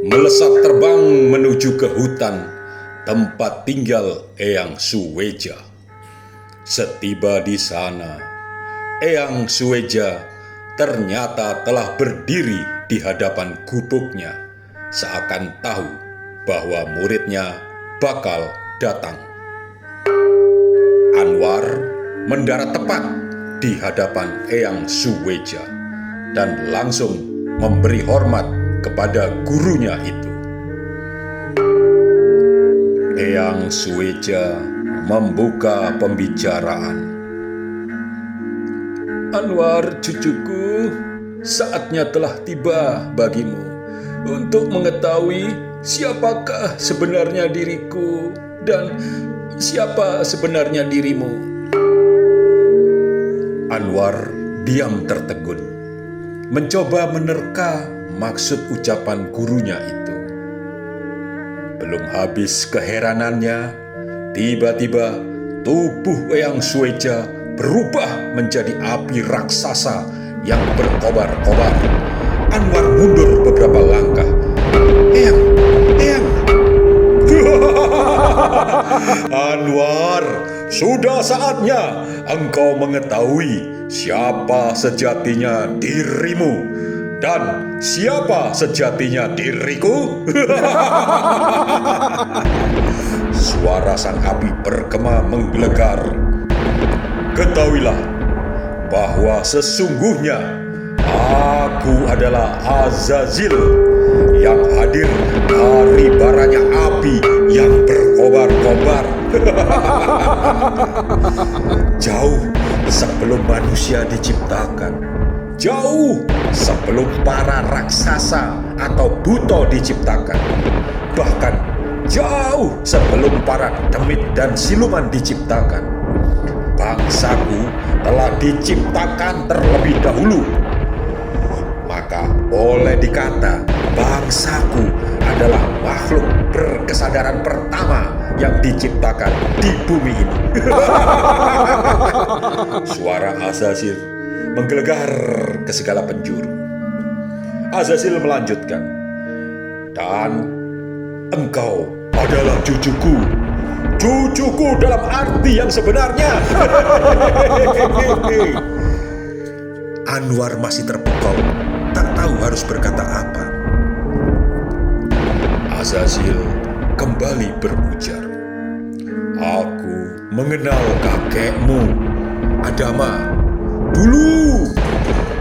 melesat terbang menuju ke hutan tempat tinggal Eyang Suweja. Setiba di sana, Eyang Suweja ternyata telah berdiri di hadapan gubuknya, seakan tahu bahwa muridnya bakal datang. Anwar mendarat tepat di hadapan Eyang Suweja dan langsung memberi hormat kepada gurunya itu. Eyang Suweja membuka pembicaraan. Anwar, cucuku, saatnya telah tiba bagimu untuk mengetahui siapakah sebenarnya diriku dan siapa sebenarnya dirimu. Anwar diam tertegun, mencoba menerka maksud ucapan gurunya itu. Belum habis keheranannya, tiba-tiba tubuh Eyang Suweja berubah menjadi api raksasa yang berkobar-kobar. Anwar mundur beberapa langkah. Eyang. Anwar, sudah saatnya engkau mengetahui siapa sejatinya dirimu dan siapa sejatinya diriku. Suara sang api bergema menggelegar. Ketahuilah bahwa sesungguhnya aku adalah Azazil yang hadir dari baranya api yang berkobar-kobar. Jauh sebelum manusia diciptakan, jauh sebelum para raksasa atau buto diciptakan, bahkan jauh sebelum para demit dan siluman diciptakan, bangsaku telah diciptakan terlebih dahulu. Maka boleh dikata bangsaku adalah makhluk berkesadaran pertama yang diciptakan di bumi ini. Suara Azazil menggelegar ke segala penjuru. Azazil melanjutkan, dan engkau adalah cucuku. Cucuku dalam arti yang sebenarnya. Anwar masih terpukau, tak tahu harus berkata apa. Azazil kembali berujar, aku mengenal kakekmu, Adama, dulu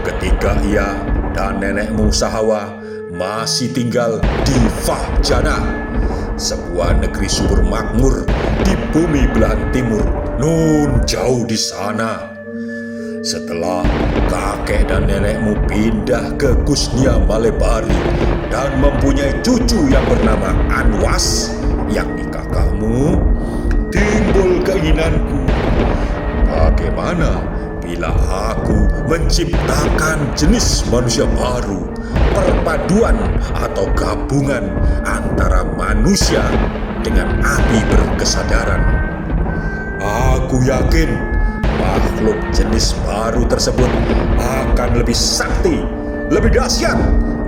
ketika ia dan nenekmu Sahawa masih tinggal di Fahjana, sebuah negeri subur makmur di bumi belahan timur, nun jauh di sana. Setelah kakek dan nenekmu pindah ke Kusnia Malebari dan mempunyai cucu yang bernama Anwas, yakni kakakmu, timbul keinginanku, bagaimana bila aku menciptakan jenis manusia baru, perpaduan atau gabungan antara manusia dengan api berkesadaran. Aku yakin makhluk jenis baru tersebut akan lebih sakti, lebih dahsyat,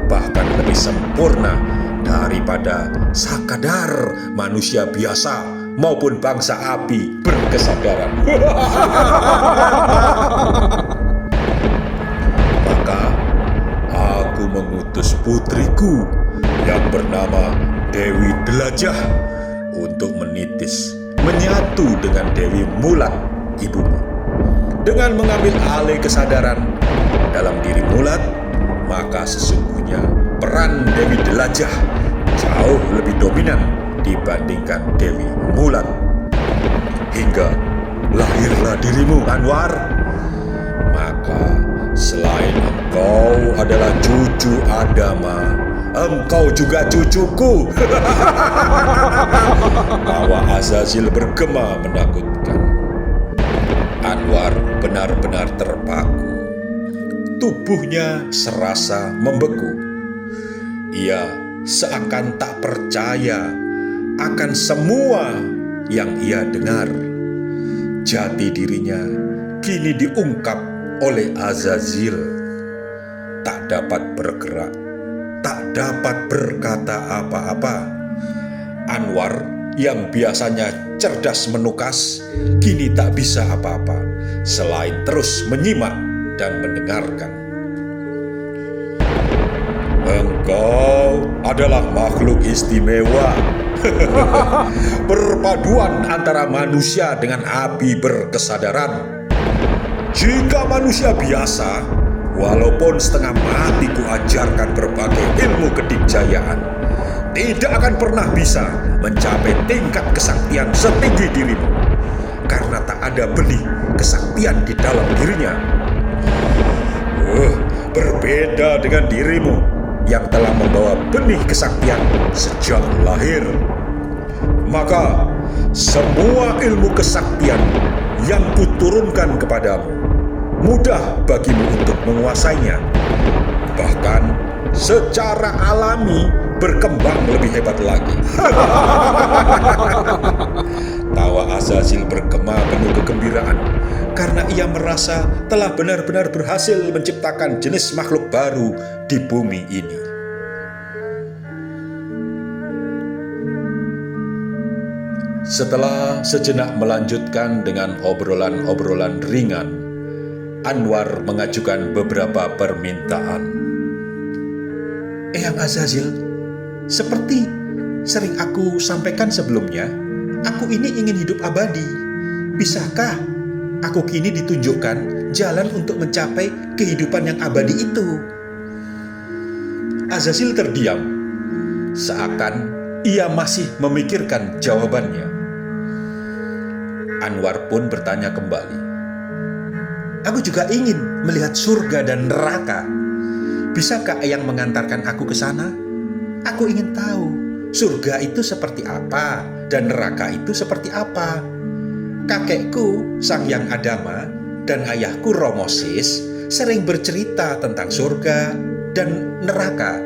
bahkan lebih sempurna daripada sekadar manusia biasa maupun bangsa api berkesadaran. Maka aku mengutus putriku yang bernama Dewi Delajah untuk menitis, menyatu dengan Dewi Mulat, ibumu. Dengan mengambil alih kesadaran dalam diri Mulat, maka sesungguhnya peran Dewi Delajah jauh lebih dominan dibandingkan Dewi Mulat. Hingga lahirlah dirimu, Anwar. Maka selain engkau adalah cucu Adama, engkau juga cucuku. Tawa Azazil bergema menakutkan. Anwar benar-benar terpaku. Tubuhnya serasa membeku. Ia seakan tak percaya akan semua yang ia dengar. Jati dirinya kini diungkap oleh Azazil. Tak dapat bergerak, tak dapat berkata apa-apa. Anwar yang biasanya cerdas menukas, kini tak bisa apa-apa selain terus menyimak dan mendengarkan. Engkau adalah makhluk istimewa. Perpaduan antara manusia dengan api berkesadaran. Jika manusia biasa, walaupun setengah mati kuajarkan berbagai ilmu kedikjayaan, tidak akan pernah bisa mencapai tingkat kesaktian setinggi dirimu, karena tak ada benih kesaktian di dalam dirinya. Berbeda dengan dirimu yang telah membawa benih kesaktian sejak lahir. Maka semua ilmu kesaktian yang kuturunkan kepadamu mudah bagimu untuk menguasainya. Bahkan secara alami berkembang lebih hebat lagi. Tawa Azazil bergema penuh kegembiraan karena ia merasa telah benar-benar berhasil menciptakan jenis makhluk baru di bumi ini. Setelah sejenak melanjutkan dengan obrolan-obrolan ringan, Anwar mengajukan beberapa permintaan. Eyang Azazil, seperti sering aku sampaikan sebelumnya, aku ini ingin hidup abadi. Bisakah aku kini ditunjukkan jalan untuk mencapai kehidupan yang abadi itu? Azazil terdiam, seakan ia masih memikirkan jawabannya. Anwar pun bertanya kembali. Aku juga ingin melihat surga dan neraka. Bisakah Eyang mengantarkan aku ke sana? Aku ingin tahu surga itu seperti apa dan neraka itu seperti apa. Kakekku, Sang Hyang Adama, dan ayahku Romosis sering bercerita tentang surga dan neraka.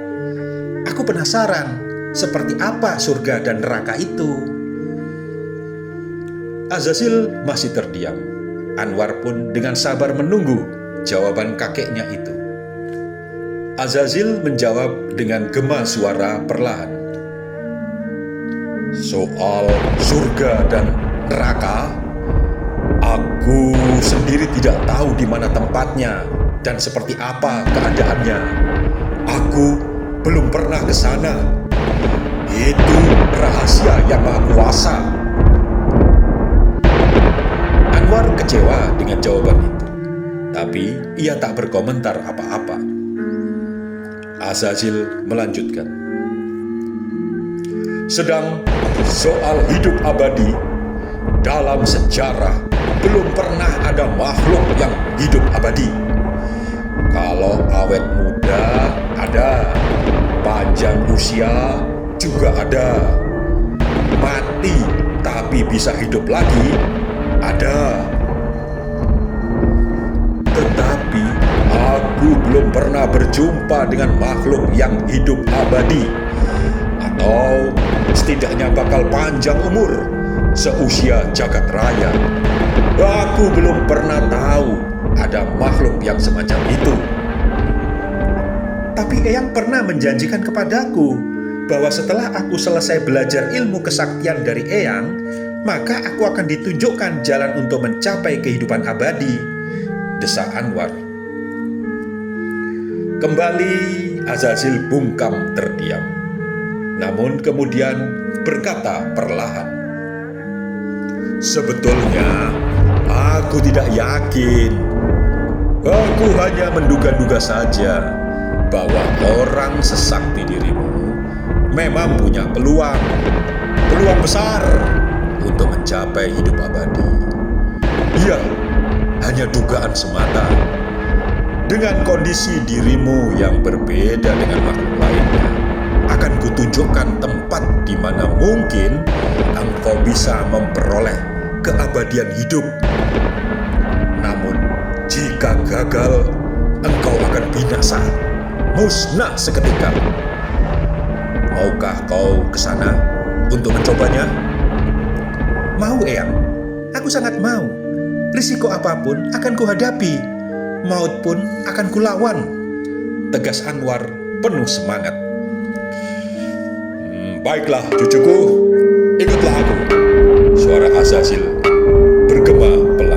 Aku penasaran seperti apa surga dan neraka itu. Azazil masih terdiam. Anwar pun dengan sabar menunggu jawaban kakeknya itu. Azazil menjawab dengan gema suara perlahan. Soal surga dan neraka, aku sendiri tidak tahu di mana tempatnya dan seperti apa keadaannya. Aku belum pernah ke sana. Itu rahasia yang Maha Kuasa. Anwar kecewa dengan jawaban itu, tapi ia tak berkomentar apa-apa. Azazil melanjutkan. Sedang soal hidup abadi, dalam sejarah belum pernah ada makhluk yang hidup abadi. Kalau awet muda ada, panjang usia juga ada, mati tapi bisa hidup lagi ada. Tetapi aku belum pernah berjumpa dengan makhluk yang hidup abadi, atau setidaknya bakal panjang umur seusia jagat raya. Aku belum pernah tahu ada makhluk yang semacam itu. Tapi Eyang pernah menjanjikan kepadaku bahwa setelah aku selesai belajar ilmu kesaktian dari Eyang, maka aku akan ditunjukkan jalan untuk mencapai kehidupan abadi, desak Anwar. Kembali Azazil bungkam terdiam, namun kemudian berkata perlahan. Sebetulnya aku tidak yakin. Aku hanya menduga-duga saja bahwa orang sesakti dirimu memang punya peluang besar untuk mencapai hidup abadi. Iya, hanya dugaan semata. Dengan kondisi dirimu yang berbeda dengan makhluk lainnya, akan kutunjukkan tempat di mana mungkin engkau bisa memperoleh keabadian hidup. Namun, jika gagal, engkau akan binasa, musnah seketika. Maukah kau ke sana untuk mencobanya? Mau, Eyang. Aku sangat mau. Risiko apapun akan kuhadapi. Maut pun akan kulawan, tegas Anwar penuh semangat. Baiklah cucuku, ikutlah aku. Suara Azazel bergema pelan.